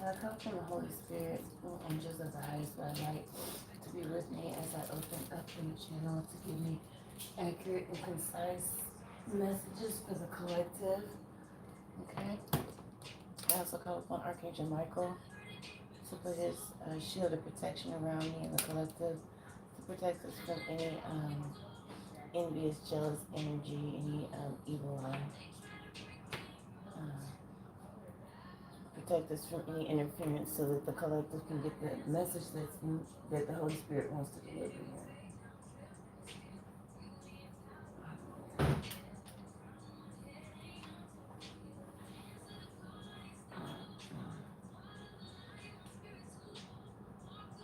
I come from the Holy Spirit, angels of the highest by light, to be with me as I open up in the channel to give me accurate and concise messages for the collective. Okay. I also call upon Archangel Michael to put his shield of protection around me and the collective to protect us from any envious, jealous energy, any evil eye. Protect us from any interference so that the collective can get the message that the Holy Spirit wants to deliver here.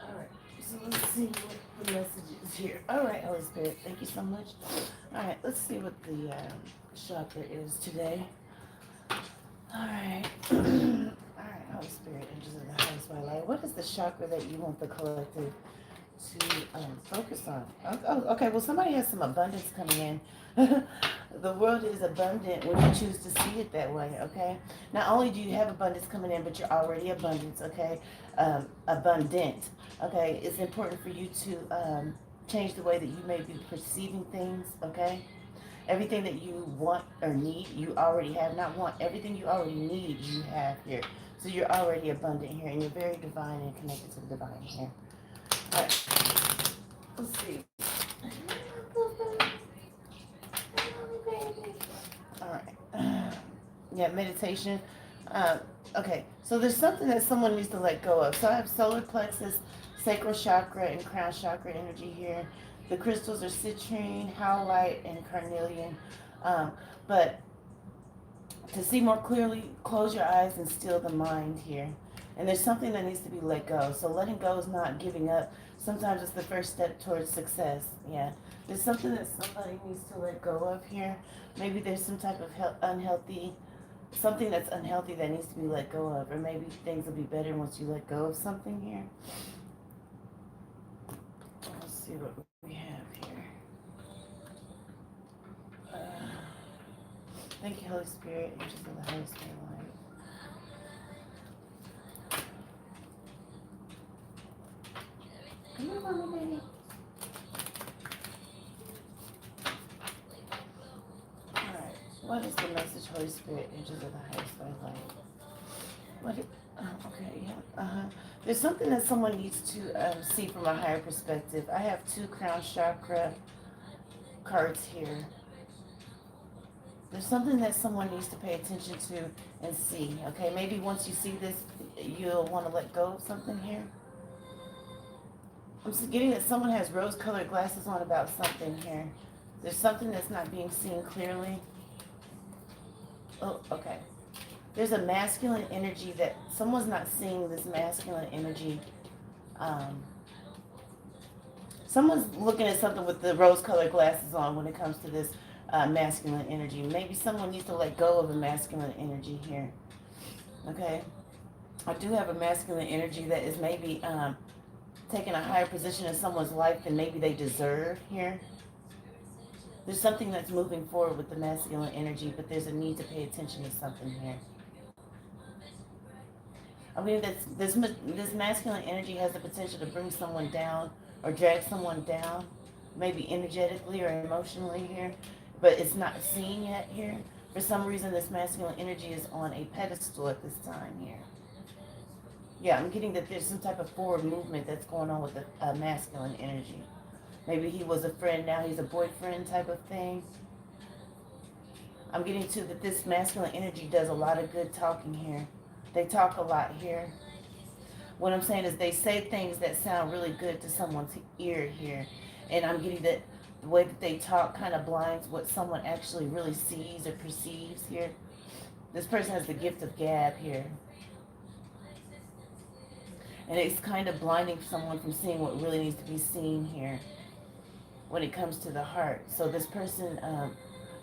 Alright, so let's see what the message is here. Alright, Holy Spirit, thank you so much. Alright, let's see what the chakra is today. Alright. Alright, Holy Spirit, angels of the highest by light. What is the chakra that you want the collective to focus on? Oh, okay, well, somebody has some abundance coming in. The world is abundant when you choose to see it that way, okay? Not only do you have abundance coming in, but you're already abundant, okay? Abundant, okay? It's important for you to change the way that you may be perceiving things, okay? Everything that you want or need, you already have. Not want, everything you already need, you have here. So you're already abundant here, and you're very divine and connected to the divine here. All right, let's see. All right. Yeah, meditation. Okay, so there's something that someone needs to let go of. So I have solar plexus, sacral chakra, and crown chakra energy here. The crystals are citrine, howlite, and carnelian. But to see more clearly, close your eyes and still the mind here. And there's something that needs to be let go. So letting go is not giving up. Sometimes it's the first step towards success. Yeah. There's something that somebody needs to let go of here. Maybe there's some type of something that's unhealthy that needs to be let go of. Or maybe things will be better once you let go of something here. Let's see what we have here. Thank you, Holy Spirit, angels of the highest light. Come on, baby. Alright, what is the message, Holy Spirit, angels of the highest light? Okay, yeah, There's something that someone needs to see from a higher perspective. I have 2 crown chakra cards here. There's something that someone needs to pay attention to and see, okay? Maybe once you see this, you'll want to let go of something here. I'm just getting that someone has rose-colored glasses on about something here. There's something that's not being seen clearly. Oh, okay. There's a masculine energy that someone's not seeing this masculine energy. Someone's looking at something with the rose-colored glasses on when it comes to this masculine energy. Maybe someone needs to let go of a masculine energy here. Okay? I do have a masculine energy that is maybe taking a higher position in someone's life than maybe they deserve here. There's something that's moving forward with the masculine energy, but there's a need to pay attention to something here. I mean, this masculine energy has the potential to bring someone down or drag someone down, maybe energetically or emotionally here, but it's not seen yet here. For some reason, this masculine energy is on a pedestal at this time here. Yeah, I'm getting that there's some type of forward movement that's going on with the masculine energy. Maybe he was a friend, now he's a boyfriend type of thing. I'm getting to that this masculine energy does a lot of good talking here. They talk a lot here. What I'm saying is they say things that sound really good to someone's ear here. And I'm getting that the way that they talk kind of blinds what someone actually really sees or perceives here. This person has the gift of gab here. And it's kind of blinding someone from seeing what really needs to be seen here when it comes to the heart. So this person,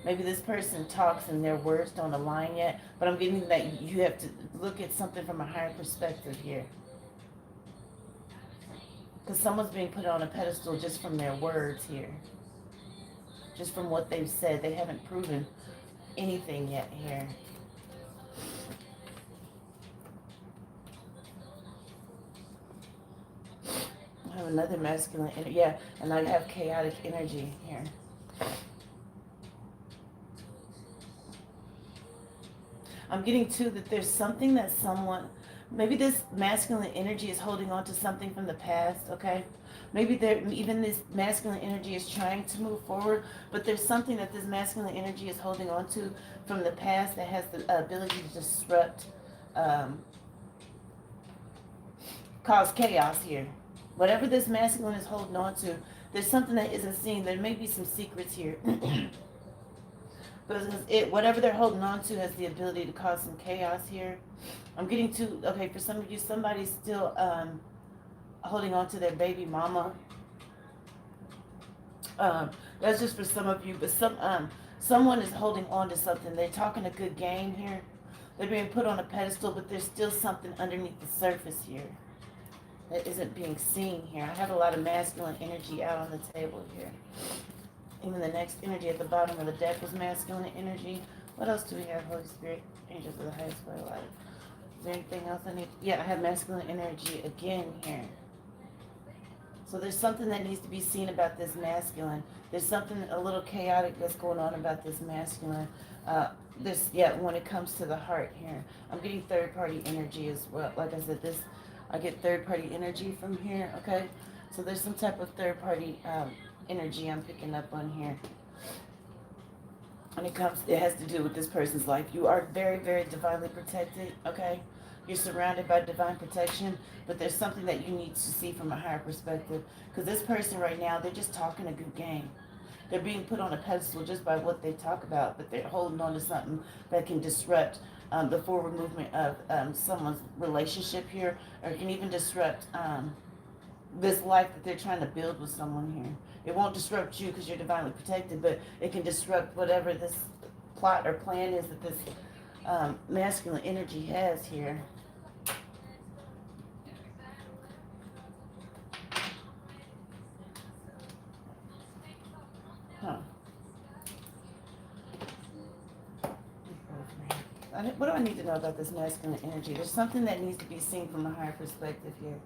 maybe this person talks and their words don't align yet, but I'm getting that you have to look at something from a higher perspective here. Because someone's being put on a pedestal just from their words here. Just from what they've said. They haven't proven anything yet here. I have another masculine energy. Yeah, and I have chaotic energy here. I'm getting too that there's something that someone, maybe this masculine energy is holding on to something from the past, okay? Maybe even this masculine energy is trying to move forward, but there's something that this masculine energy is holding on to from the past that has the ability to disrupt, cause chaos here. Whatever this masculine is holding on to, there's something that isn't seen. There may be some secrets here. Because whatever they're holding on to has the ability to cause some chaos here. I'm getting to, okay, for some of you, somebody's still holding on to their baby mama. That's just for some of you, but someone is holding on to something. They're talking a good game here. They're being put on a pedestal, but there's still something underneath the surface here that isn't being seen here. I have a lot of masculine energy out on the table here. Even the next energy at the bottom of the deck was masculine energy. What else do we have? Holy Spirit, angels of the highest way of life. Is there anything else I need? Yeah, I have masculine energy again here. So there's something that needs to be seen about this masculine. There's something a little chaotic that's going on about this masculine. When it comes to the heart here. I'm getting third-party energy as well. Like I said, I get third-party energy from here, okay? So there's some type of third-party energy I'm picking up on here. When it has to do with this person's life. You are very, very divinely protected, okay? You're surrounded by divine protection, but there's something that you need to see from a higher perspective. Because this person right now, they're just talking a good game. They're being put on a pedestal just by what they talk about, but they're holding on to something that can disrupt the forward movement of someone's relationship here, or it can even disrupt this life that they're trying to build with someone here. It won't disrupt you because you're divinely protected, but it can disrupt whatever this plot or plan is that this masculine energy has here. Huh. What do I need to know about this masculine energy? There's something that needs to be seen from a higher perspective here.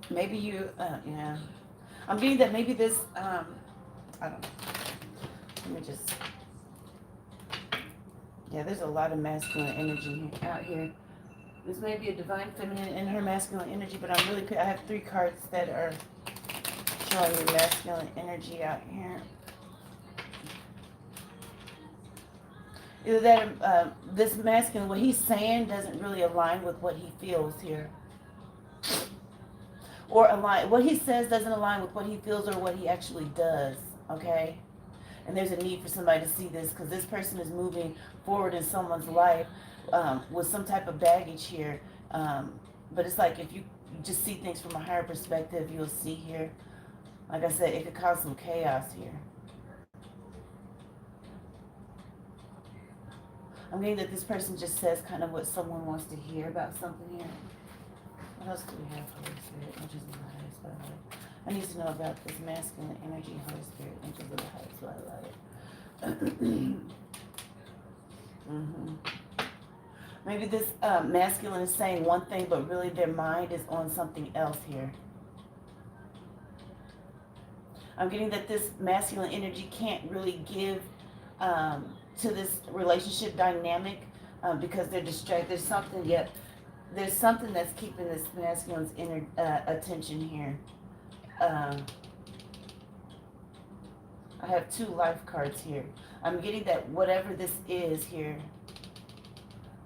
Maybe you, yeah. I'm getting that maybe this, I don't know. Let me just, yeah, there's a lot of masculine energy out here. This may be a divine feminine in her masculine energy, but I have 3 cards that are showing me masculine energy out here. Either that, this masculine, what he's saying doesn't really align with what he feels here. Or what he says doesn't align with what he feels or what he actually does, okay? And there's a need for somebody to see this because this person is moving forward in someone's life with some type of baggage here. But it's like if you just see things from a higher perspective, you'll see here. Like I said, it could cause some chaos here. I'm getting that this person just says kind of what someone wants to hear about something here. What else do we have, Holy Spirit? Angels of the highest by light. I need to know about this masculine energy, Holy Spirit. Angels of the highest by light. Maybe this masculine is saying one thing, but really their mind is on something else here. I'm getting that this masculine energy can't really give to this relationship dynamic because they're distracted. There's something that's keeping this masculine's attention here. I have 2 life cards here. I'm getting that whatever this is here,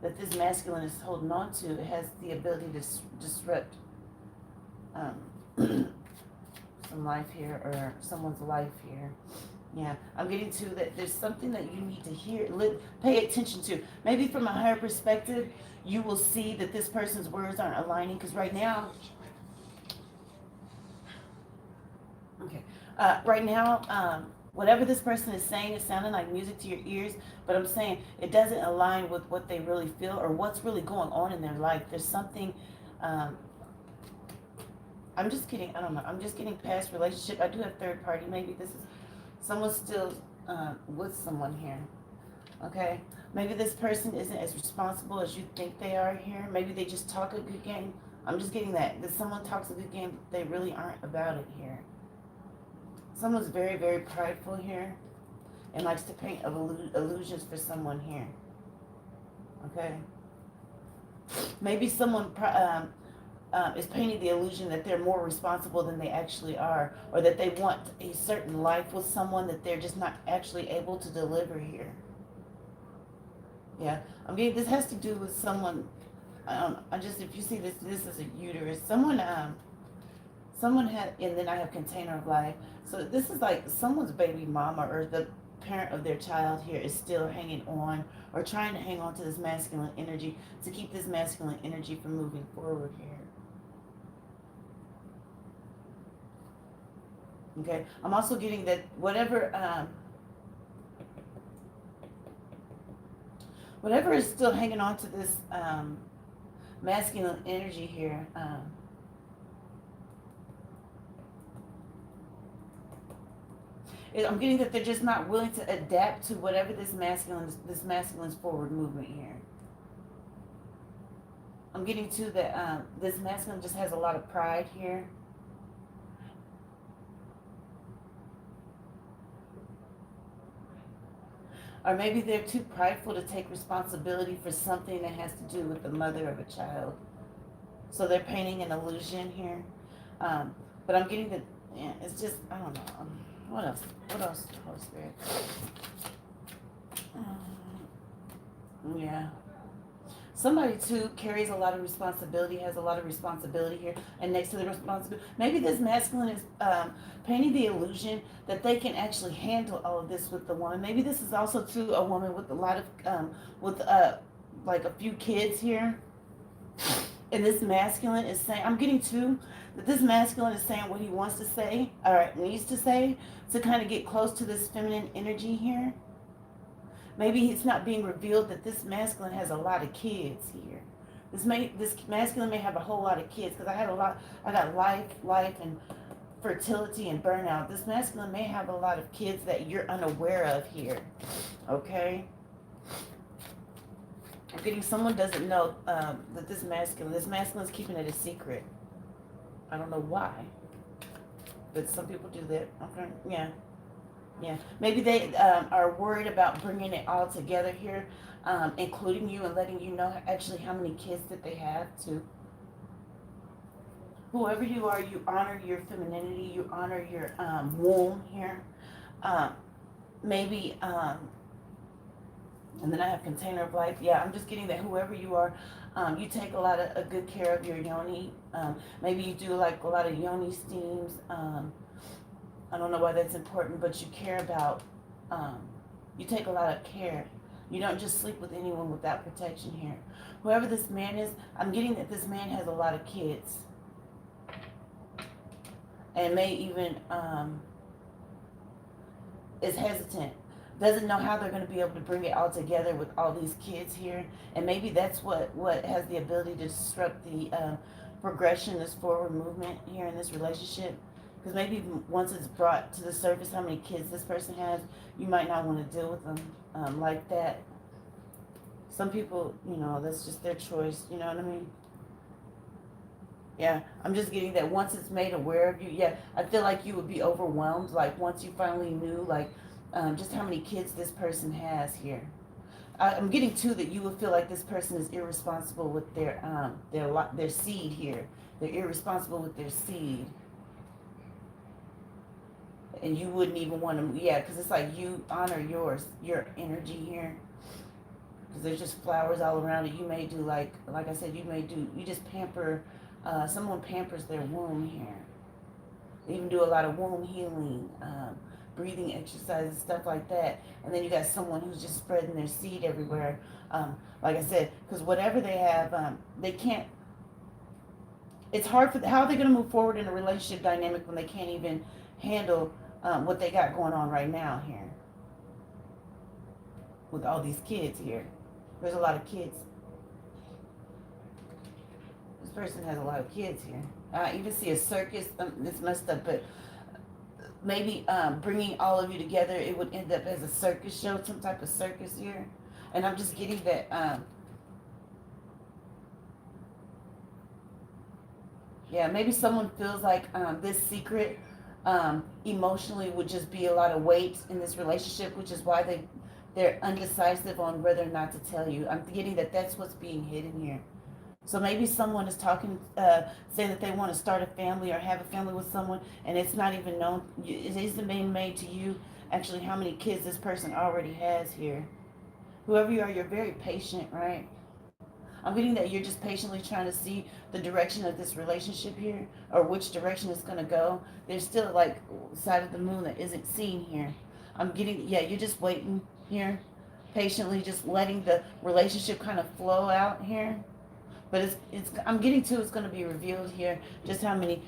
that this masculine is holding on to, it has the ability to disrupt some life here or someone's life here. Yeah, I'm getting to that there's something that you need to hear, pay attention to. Maybe from a higher perspective, you will see that this person's words aren't aligning. Because right now, okay, right now, whatever this person is saying is sounding like music to your ears, but I'm saying it doesn't align with what they really feel or what's really going on in their life. There's something, um, I'm just kidding, I don't know, I'm just getting past relationship. I do have third party. Maybe this is someone still with someone here. Okay, maybe this person isn't as responsible as you think they are here. Maybe they just talk a good game. I'm just getting that someone talks a good game, but they really aren't about it here. Someone's very, very prideful here and likes to paint illusions for someone here. Okay, maybe someone is painting the illusion that they're more responsible than they actually are, or that they want a certain life with someone that they're just not actually able to deliver here. Yeah, I mean, this has to do with someone. I just, if you see this, this is a uterus. Someone had, and then I have container of life. So this is like someone's baby mama or the parent of their child here is still hanging on or trying to hang on to this masculine energy to keep this masculine energy from moving forward here. Okay, I'm also getting that whatever is still hanging on to this masculine energy here. I'm getting that they're just not willing to adapt to whatever this masculine's forward movement here. I'm getting to that this masculine just has a lot of pride here. Or maybe they're too prideful to take responsibility for something that has to do with the mother of a child. So they're painting an illusion here. But I'm getting that, yeah, it's just, I don't know. What else? What else, Holy Spirit? Yeah. Somebody too carries a lot of responsibility, has a lot of responsibility here, and next to the responsibility, maybe this masculine is painting the illusion that they can actually handle all of this with the woman. Maybe this is also too a woman with a lot of like a few kids here, and this masculine is saying, I'm getting to that this masculine is saying what he wants to say or needs to say to kind of get close to this feminine energy here. Maybe it's not being revealed that this masculine has a lot of kids here. This masculine may have a whole lot of kids because I got life and fertility and burnout. This masculine may have a lot of kids that you're unaware of here. Okay? I'm getting someone doesn't know that this masculine is keeping it a secret. I don't know why, but some people do that. Okay? Yeah. Yeah, maybe they are worried about bringing it all together here, including you and letting you know actually how many kids that they have too. Whoever you are, you honor your femininity, you honor your womb here. Maybe, and then I have container of life. Yeah, I'm just getting that whoever you are, you take a good care of your yoni. Maybe you do like a lot of yoni steams. I don't know why that's important, but you care about, you take a lot of care. You don't just sleep with anyone without protection here. Whoever this man is, I'm getting that this man has a lot of kids. And may even, is hesitant. Doesn't know how they're going to be able to bring it all together with all these kids here. And maybe that's what has the ability to disrupt the progression, this forward movement here in this relationship. Because maybe once it's brought to the surface how many kids this person has, you might not want to deal with them like that. Some people, that's just their choice, you know what I mean? Yeah, I'm just getting that once it's made aware of you, yeah, I feel like you would be overwhelmed, like once you finally knew, like, just how many kids this person has here. I'm getting too that you would feel like this person is irresponsible with their seed here. They're irresponsible with their seed. And you wouldn't even want to, yeah, because it's like you honor your energy here. Because there's just flowers all around it. You may do like I said, you just pamper, someone pampers their womb here. They even do a lot of womb healing. breathing exercises, stuff like that. And then you got someone who's just spreading their seed everywhere. Like I said, because whatever they have, they can't, it's hard for, how are they going to move forward in a relationship dynamic when they can't even handle what they got going on right now here with all these kids here. There's a lot of kids. This person has a lot of kids here. I even see a circus. It's messed up, but maybe bringing all of you together, it would end up as a circus show, some type of circus here. And I'm just getting that, yeah, maybe someone feels like this secret emotionally would just be a lot of weight in this relationship, which is why they're undecisive on whether or not to tell you. I'm getting that that's what's being hidden here. So maybe someone is talking, saying that they want to start a family or have a family with someone, and it's not even known, it isn't being made to you actually how many kids this person already has here. Whoever you are, you're very patient, right? I'm getting that you're just patiently trying to see the direction of this relationship here, or which direction it's going to go. There's still like side of the moon that isn't seen here. I'm getting, yeah, you're just waiting here, patiently just letting the relationship kind of flow out here. But I'm getting to, it's going to be revealed here just how many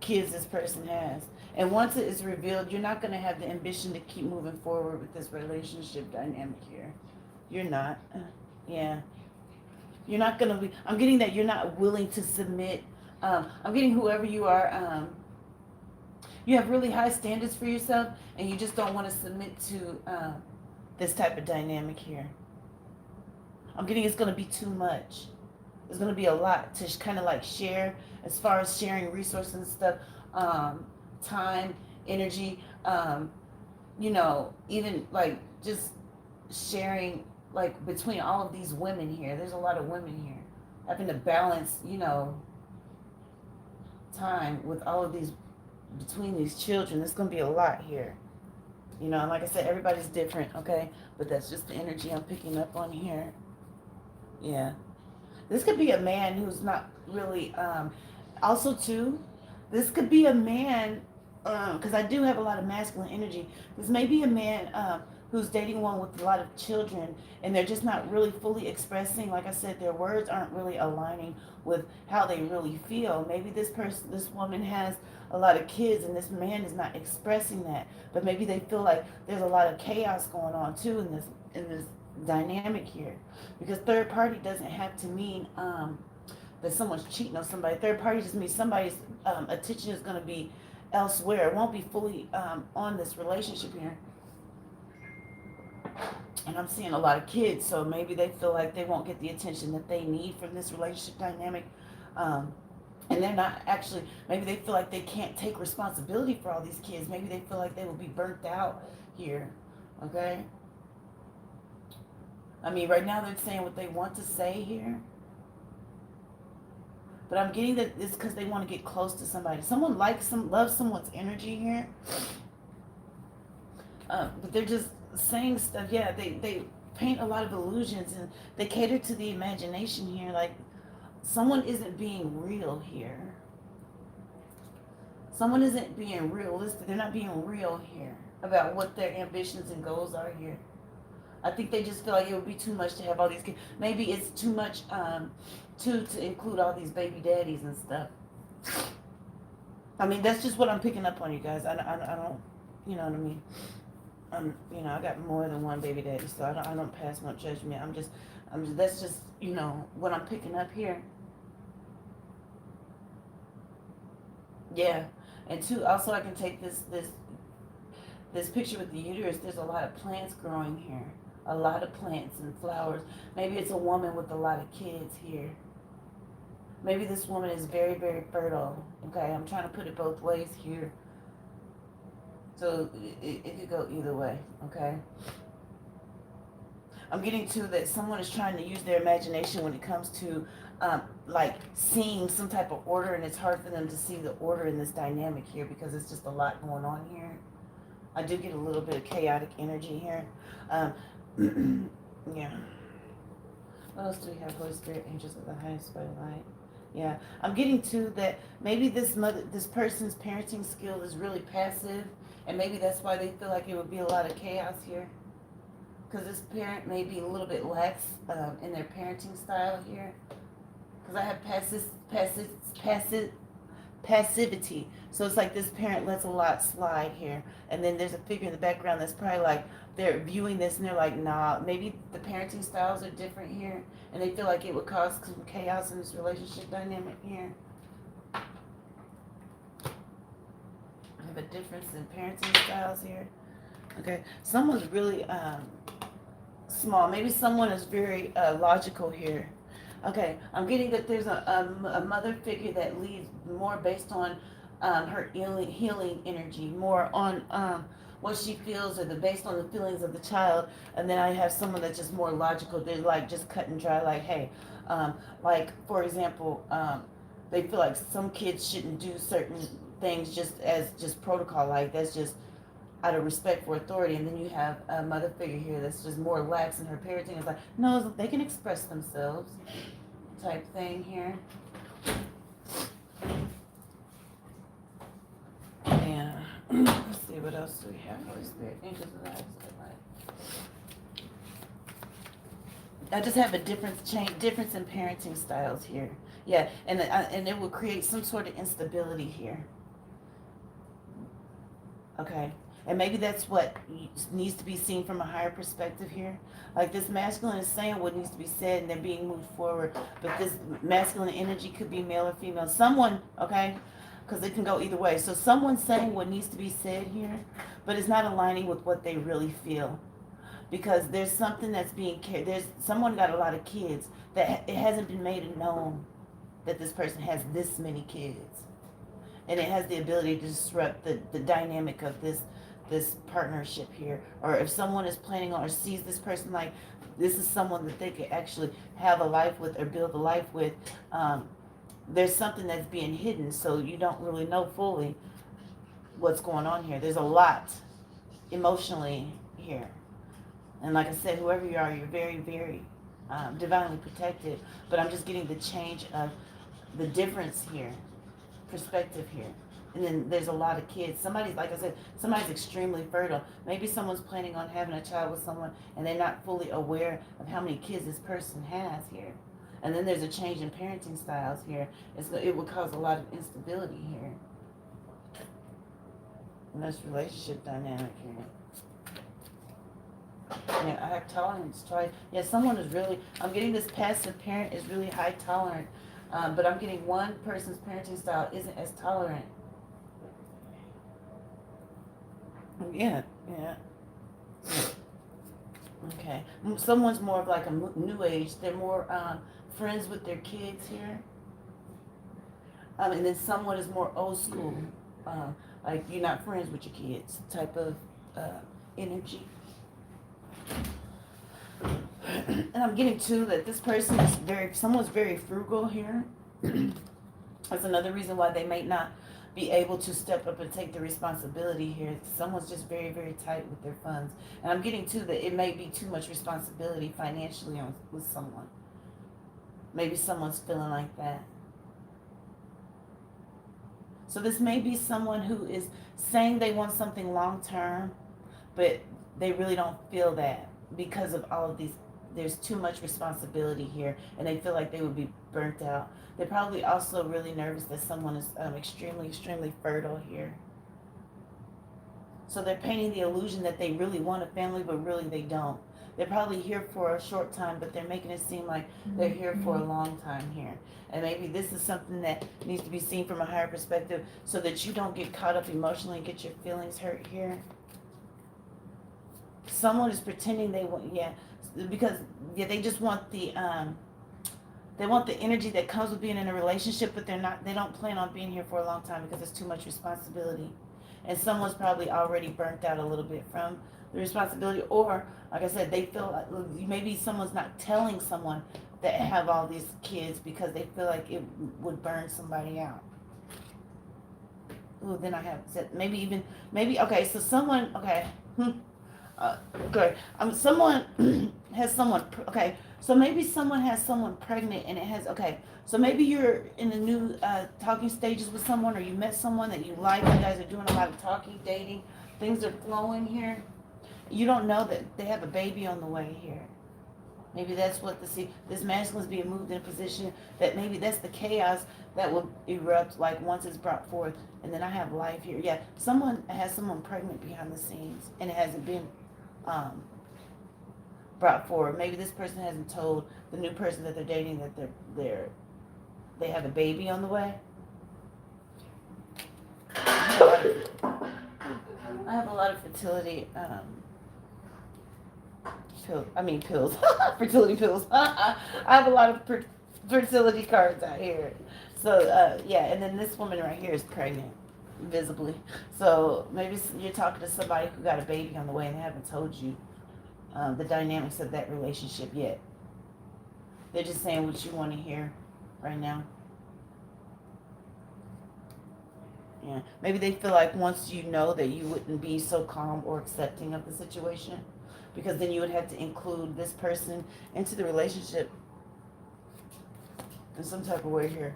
kids this person has. And once it is revealed, you're not going to have the ambition to keep moving forward with this relationship dynamic here. You're not. Yeah. You're not going to be, I'm getting that you're not willing to submit. I'm getting whoever you are, you have really high standards for yourself, and you just don't want to submit to this type of dynamic here. I'm getting it's going to be too much. There's going to be a lot to kind of like share as far as sharing resources and stuff, time, energy, you know, even like just sharing like between all of these women here. There's a lot of women here having to balance, you know, time with all of these, between these children. There's going to be a lot here. You know, and like I said, everybody's different, okay? But that's just the energy I'm picking up on here. Yeah. This could be a man who's not really, also too, this could be a man, because I do have a lot of masculine energy. This may be a man who's dating one with a lot of children, and they're just not really fully expressing, like I said, their words aren't really aligning with how they really feel. Maybe this woman has a lot of kids, and this man is not expressing that. But maybe they feel like there's a lot of chaos going on too in this dynamic here, because third party doesn't have to mean that someone's cheating on somebody. Third party just means somebody's attention is going to be elsewhere. It won't be fully on this relationship here. And I'm seeing a lot of kids, so maybe they feel like they won't get the attention that they need from this relationship dynamic, and they're not actually, maybe they feel like they can't take responsibility for all these kids. Maybe they feel like they will be burnt out here, okay? I mean, right now they're saying what they want to say here. But I'm getting that it's because they want to get close to somebody. Someone loves someone's energy here. But they're just saying stuff. Yeah, they paint a lot of illusions, and they cater to the imagination here. Like, someone isn't being real here. Someone isn't being realistic. They're not being real here about what their ambitions and goals are here. I think they just feel like it would be too much to have all these kids. Maybe it's too much to include all these baby daddies and stuff. I mean, that's just what I'm picking up on, you guys. I don't, you know what I mean? You know, I got more than one baby daddy, so I don't pass no judgment. I'm just, that's just, you know, what I'm picking up here. Yeah, and two, also I can take this picture with the uterus. There's a lot of plants growing here. A lot of plants and flowers. Maybe it's a woman with a lot of kids here. Maybe this woman is very, very fertile. Okay, I'm trying to put it both ways here. So it could go either way, okay? I'm getting to that someone is trying to use their imagination when it comes to like seeing some type of order, and it's hard for them to see the order in this dynamic here because it's just a lot going on here. I do get a little bit of chaotic energy here. Yeah. What else do we have? Holy Spirit, angels of the highest by light. Yeah, I'm getting to that. Maybe this person's parenting skill is really passive, and maybe that's why they feel like it would be a lot of chaos here. Because this parent may be a little bit lax in their parenting style here. Because I have passive passivity. So it's like this parent lets a lot slide here, and then there's a figure in the background that's probably like they're viewing this and they're like, nah, maybe the parenting styles are different here, and they feel like it would cause some chaos in this relationship dynamic here. I have a difference in parenting styles here. Okay, someone's really small. Maybe someone is very logical here. Okay, I'm getting that there's a mother figure that leads more based on her healing energy, more on what she feels, or based on the feelings of the child. And then I have someone that's just more logical. They're like just cut and dry. Like, hey, like for example, they feel like some kids shouldn't do certain things just as just protocol. Like that's just out of respect for authority. And then you have a mother figure here that's just more lax in her parenting. It's like, no, they can express themselves type thing here. And let's see, what else do we have? Holy Spirit, angels of the light. I just have a difference in parenting styles here. Yeah, and it will create some sort of instability here. Okay. And maybe that's what needs to be seen from a higher perspective here. Like this masculine is saying what needs to be said and they're being moved forward. But this masculine energy could be male or female. Someone, okay, because it can go either way. So someone's saying what needs to be said here, but it's not aligning with what they really feel. Because there's something that's being carried. There's someone got a lot of kids that it hasn't been made known that this person has this many kids. And it has the ability to disrupt the dynamic of this partnership here. Or if someone is planning on or sees this person like this is someone that they could actually have a life with or build a life with, there's something that's being hidden, so you don't really know fully what's going on here. There's a lot emotionally here. And like I said, whoever you are, you're very, very divinely protected. But I'm just getting the change of the difference here, perspective here. And then there's a lot of kids. Somebody's, like I said, somebody's extremely fertile. Maybe someone's planning on having a child with someone and they're not fully aware of how many kids this person has here. And then there's a change in parenting styles here. It would cause a lot of instability here. And that's relationship dynamic here. Yeah, I have tolerance. Yeah, someone is really, I'm getting this passive parent is really high tolerant. But I'm getting one person's parenting style isn't as tolerant. Yeah. Okay. Someone's more of like a new age. They're more friends with their kids here. And then someone is more old school. Like you're not friends with your kids type of energy. And I'm getting too that this person is someone's very frugal here. That's another reason why they may not be able to step up and take the responsibility here. Someone's just very, very tight with their funds. And I'm getting too that it may be too much responsibility financially with someone. Maybe someone's feeling like that. So this may be someone who is saying they want something long term, but they really don't feel that because of all of these. There's too much responsibility here, and they feel like they would be burnt out. They're probably also really nervous that someone is extremely, extremely fertile here. So they're painting the illusion that they really want a family, but really they don't. They're probably here for a short time, but they're making it seem like they're here for a long time here. And maybe this is something that needs to be seen from a higher perspective so that you don't get caught up emotionally and get your feelings hurt here. Someone is pretending they want, because they just want the energy that comes with being in a relationship, but they don't plan on being here for a long time because it's too much responsibility. And someone's probably already burnt out a little bit from the responsibility, or like I said, they feel like maybe someone's not telling someone that have all these kids because they feel like it would burn somebody out. Ooh, then I have said maybe okay, so someone, okay. Good. Someone has someone, okay, so maybe someone has someone pregnant and it has, okay, so maybe you're in the new talking stages with someone, or you met someone that you like, you guys are doing a lot of talking, dating, things are flowing here. You don't know that they have a baby on the way here. Maybe that's what this masculine is being moved in a position that maybe that's the chaos that will erupt like once it's brought forth. And then I have life here. Yeah, someone has someone pregnant behind the scenes and it hasn't been um, brought forward. Maybe this person hasn't told the new person that they're dating that they have a baby on the way. I have a lot of fertility pills. Fertility pills. I have a lot of fertility cards out here. So yeah, and then this woman right here is pregnant, visibly. So maybe you're talking to somebody who got a baby on the way and they haven't told you the dynamics of that relationship yet. They're just saying what you want to hear right now. Yeah, maybe they feel like once you know that you wouldn't be so calm or accepting of the situation, because then you would have to include this person into the relationship in some type of way here.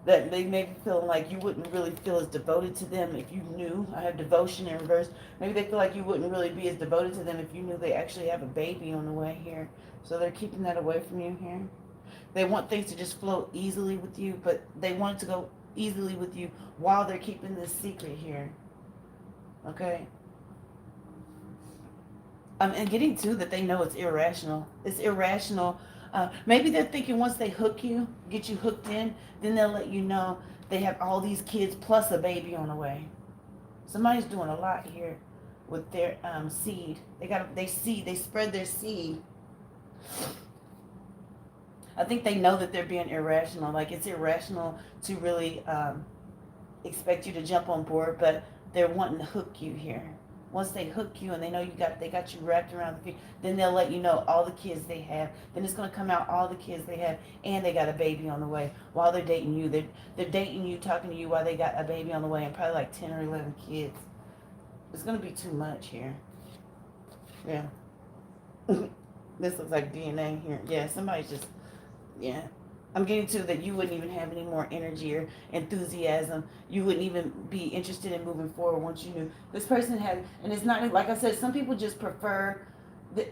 That they may be feeling like you wouldn't really feel as devoted to them if you knew. I have devotion in reverse. Maybe they feel like you wouldn't really be as devoted to them if you knew they actually have a baby on the way here. So they're keeping that away from you here. They want things to just flow easily with you, but they want it to go easily with you while they're keeping this secret here. Okay? And getting to that they know it's irrational. It's irrational. Maybe they're thinking once they hook you, get you hooked in, then they'll let you know they have all these kids plus a baby on the way. Somebody's doing a lot here with their seed. They spread their seed. I think they know that they're being irrational. Like it's irrational to really expect you to jump on board, but they're wanting to hook you here. Once they hook you and they know they got you wrapped around the feet, then they'll let you know all the kids they have. Then it's going to come out all the kids they have, and they got a baby on the way while they're dating you. They're dating you, talking to you while they got a baby on the way, and probably like 10 or 11 kids. It's going to be too much here. Yeah. This looks like DNA here. Yeah, somebody's just, yeah. I'm getting to that you wouldn't even have any more energy or enthusiasm. You wouldn't even be interested in moving forward once you knew this person had. And it's not like I said. Some people just prefer.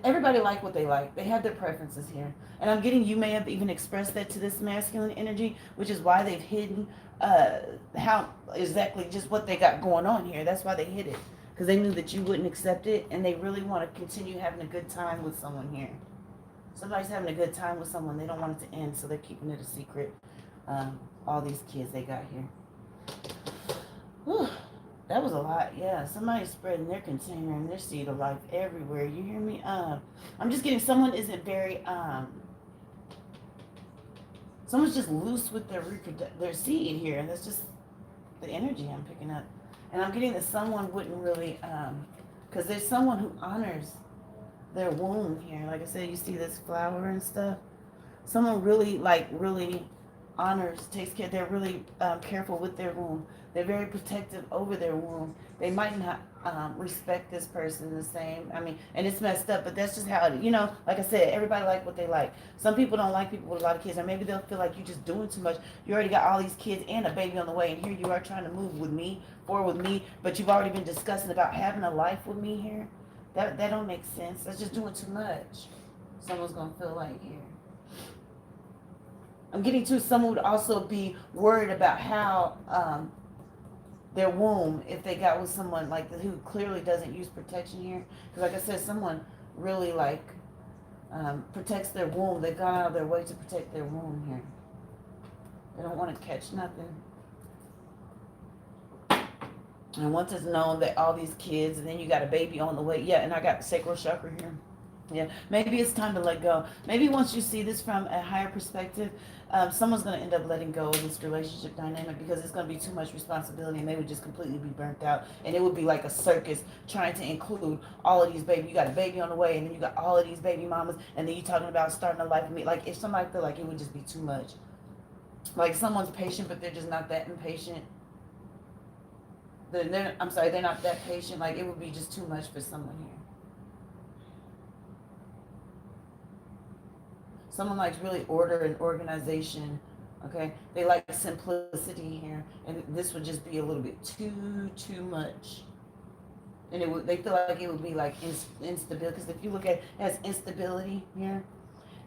Everybody like what they like. They have their preferences here. And I'm getting you may have even expressed that to this masculine energy, which is why they've hidden how exactly just what they got going on here. That's why they hid it, because they knew that you wouldn't accept it, and they really want to continue having a good time with someone here. Somebody's having a good time with someone. They don't want it to end, so they're keeping it a secret. All these kids they got here. Whew, that was a lot. Yeah, somebody's spreading their container and their seed of life everywhere. You hear me? I'm just getting someone isn't very. Someone's just loose with their seed here, and that's just the energy I'm picking up. And I'm getting that someone wouldn't really, because there's someone who honors their womb here. Like I said, you see this flower and stuff. Someone really honors, takes care. They're really careful with their womb. They're very protective over their womb. They might not respect this person the same. I mean, and it's messed up, but that's just how it, like I said, everybody like what they like. Some people don't like people with a lot of kids, or maybe they'll feel like you're just doing too much. You already got all these kids and a baby on the way, and here you are trying to move forward with me, but you've already been discussing about having a life with me here. That don't make sense. That's just doing too much. Someone's going to feel like here. I'm getting to someone would also be worried about how their womb, if they got with someone like who clearly doesn't use protection here. Because like I said, someone really protects their womb. They've gone out of their way to protect their womb here. They don't want to catch nothing. And once it's known that all these kids, and then you got a baby on the way. Yeah, and I got the sacral chakra here. Yeah, maybe it's time to let go. Maybe once you see this from a higher perspective, someone's going to end up letting go of this relationship dynamic because it's going to be too much responsibility, and they would just completely be burnt out. And it would be like a circus trying to include all of these babies. You got a baby on the way, and then you got all of these baby mamas, and then you're talking about starting a life with me. Like if somebody feel like it would just be too much. Like someone's patient, but they're just not that impatient. They're not that patient. Like it would be just too much for someone here. Someone likes really order and organization. Okay, they like simplicity here, and this would just be a little bit too much. And it would, they feel like it would be like instability, because if you look at it as instability here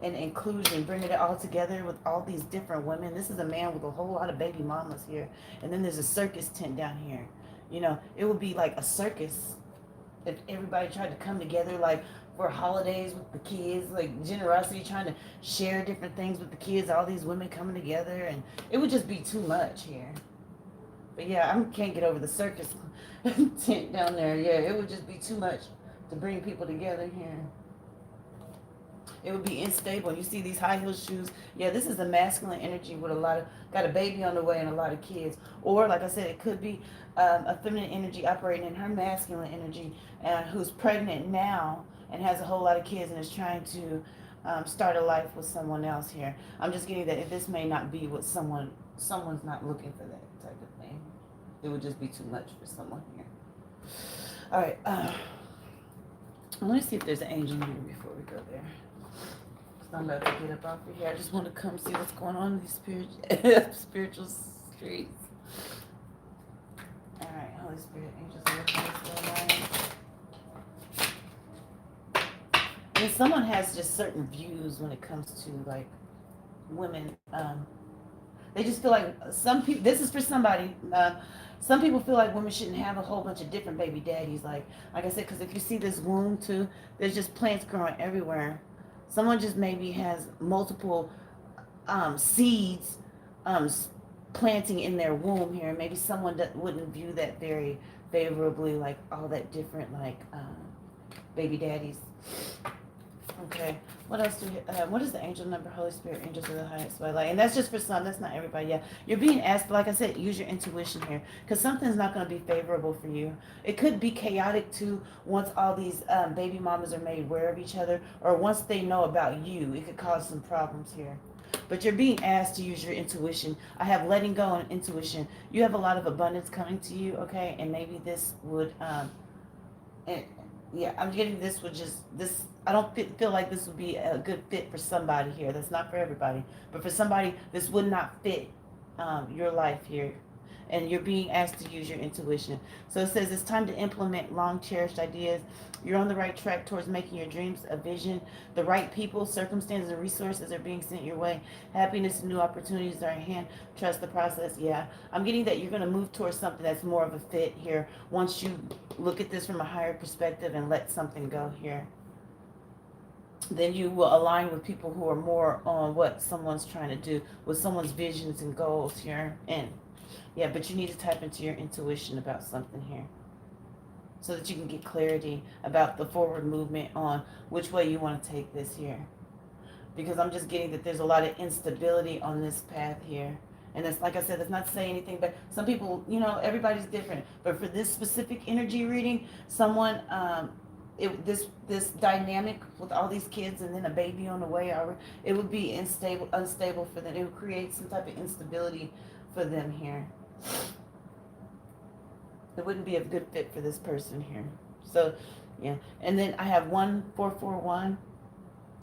and inclusion, bringing it all together with all these different women. This is a man with a whole lot of baby mamas here, and then there's a circus tent down here. You know, it would be like a circus if everybody tried to come together, like for holidays with the kids, like generosity, trying to share different things with the kids, all these women coming together, and it would just be too much here. But yeah, I can't get over the circus tent down there. Yeah, it would just be too much to bring people together here. It would be unstable. You see these high heel shoes. Yeah, this is a masculine energy with a lot of, got a baby on the way and a lot of kids. Or like I said, it could be a feminine energy operating in her masculine energy, who's pregnant now and has a whole lot of kids and is trying to start a life with someone else here. I'm just getting that this may not be what someone's not looking for that type of thing. It would just be too much for someone here. All right. Let me see if there's an angel here before we go there. I'm about to get up off of here. I just want to come see what's going on in these spiritual streets. All right, Holy Spirit, angels of the highest light. And someone has just certain views when it comes to like women. They just feel like some people. This is for somebody. Some people feel like women shouldn't have a whole bunch of different baby daddies. Like I said, because if you see this womb too, there's just plants growing everywhere. Someone just maybe has multiple seeds planting in their womb here. Maybe someone that wouldn't view that very favorably, like all that different like baby daddies. Okay, what else do we have? What is the angel number? Holy Spirit, angels of the highest light. And that's just for some, that's not everybody. Yeah, you're being asked, like I said, use your intuition here, because something's not going to be favorable for you. It could be chaotic too once all these baby mamas are made aware of each other, or once they know about you. It could cause some problems here. But you're being asked to use your intuition. I have letting go and intuition. You have a lot of abundance coming to you, okay? And maybe this would and yeah, I'm getting this would just, this, I don't feel like this would be a good fit for somebody here. That's not for everybody. But for somebody, this would not fit your life here. And you're being asked to use your intuition. So it says it's time to implement long cherished ideas. You're on the right track towards making your dreams a vision. The right people, circumstances, and resources are being sent your way. Happiness and new opportunities are at hand. Trust the process. Yeah, I'm getting that you're going to move towards something that's more of a fit here once you look at this from a higher perspective and let something go here. Then you will align with people who are more on what someone's trying to do, with someone's visions and goals here. And yeah, but you need to tap into your intuition about something here so that you can get clarity about the forward movement on which way you want to take this here. Because I'm just getting that there's a lot of instability on this path here. And it's like I said, it's not to say anything, but some people, you know, everybody's different. But for this specific energy reading, someone, this dynamic with all these kids and then a baby on the way, it would be unstable for them. It would create some type of instability for them here. It wouldn't be a good fit for this person here. So, yeah. And then I have 1441,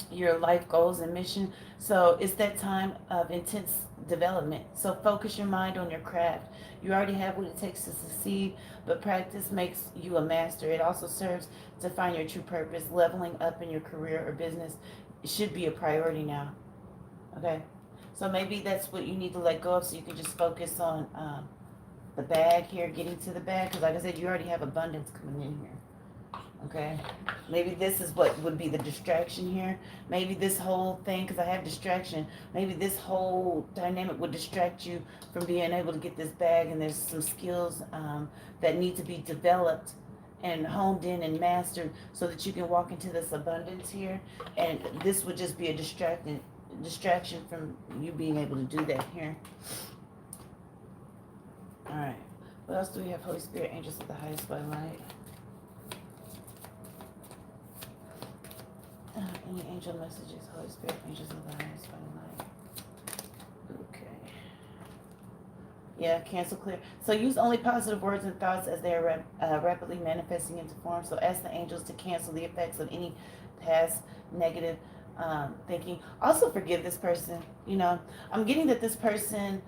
your life goals and mission. So it's that time of intense development. So focus your mind on your craft. You already have what it takes to succeed, but practice makes you a master. It also serves to find your true purpose. Leveling up in your career or business should be a priority now. Okay? So maybe that's what you need to let go of, so you can just focus on the bag here, getting to the bag. Because like I said, you already have abundance coming in here. Okay? Maybe this is what would be the distraction here. Maybe this whole thing, because I have distraction, maybe this whole dynamic would distract you from being able to get this bag. And there's some skills that need to be developed and honed in and mastered so that you can walk into this abundance here. And this would just be a distraction from you being able to do that here. All right. What else do we have? Holy Spirit, angels of the highest by light. Any angel messages? Holy Spirit, angels of the highest by light. Okay. Yeah, cancel, clear. So use only positive words and thoughts as they are rapidly manifesting into form. So ask the angels to cancel the effects of any past negative thinking. Also forgive this person. You know, I'm getting that this person,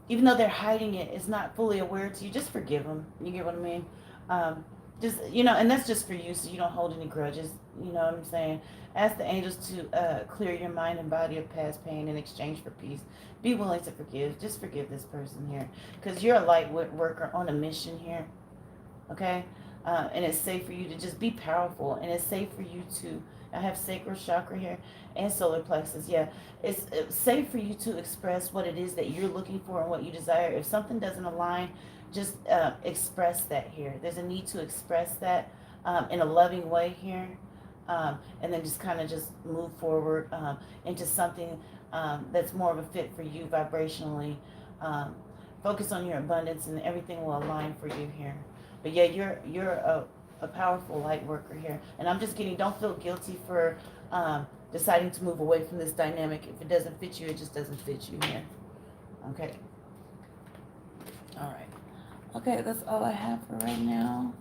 even though they're hiding it, is not fully aware to you. Just forgive them. You get what I mean? Um, just, you know, and that's just for you, so you don't hold any grudges. You know what I'm saying? Ask the angels to clear your mind and body of past pain in exchange for peace. Be willing to forgive. Just forgive this person here, because you're a light worker on a mission here. Okay, and it's safe for you to just be powerful, and it's safe for you to, I have sacral chakra here and solar plexus. Yeah, it's safe for you to express what it is that you're looking for and what you desire. If something doesn't align, just express that here. There's a need to express that in a loving way here, and then just kind of just move forward into something that's more of a fit for you vibrationally. Focus on your abundance, and everything will align for you here. But yeah, you're a powerful light worker here. And I'm just getting, don't feel guilty for deciding to move away from this dynamic. If it doesn't fit you, it just doesn't fit you here. Okay. All right. Okay, that's all I have for right now.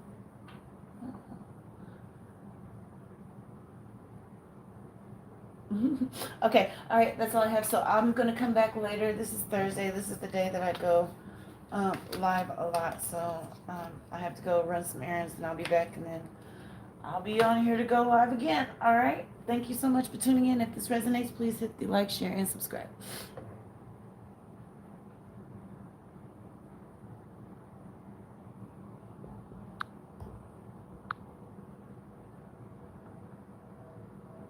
Okay, all right, that's all I have. So I'm going to come back later. This is Thursday. This is the day that I go live a lot. So I have to go run some errands, and I'll be back, and then I'll be on here to go live again. All right. Thank you so much for tuning in. If this resonates, please hit the like, share, and subscribe.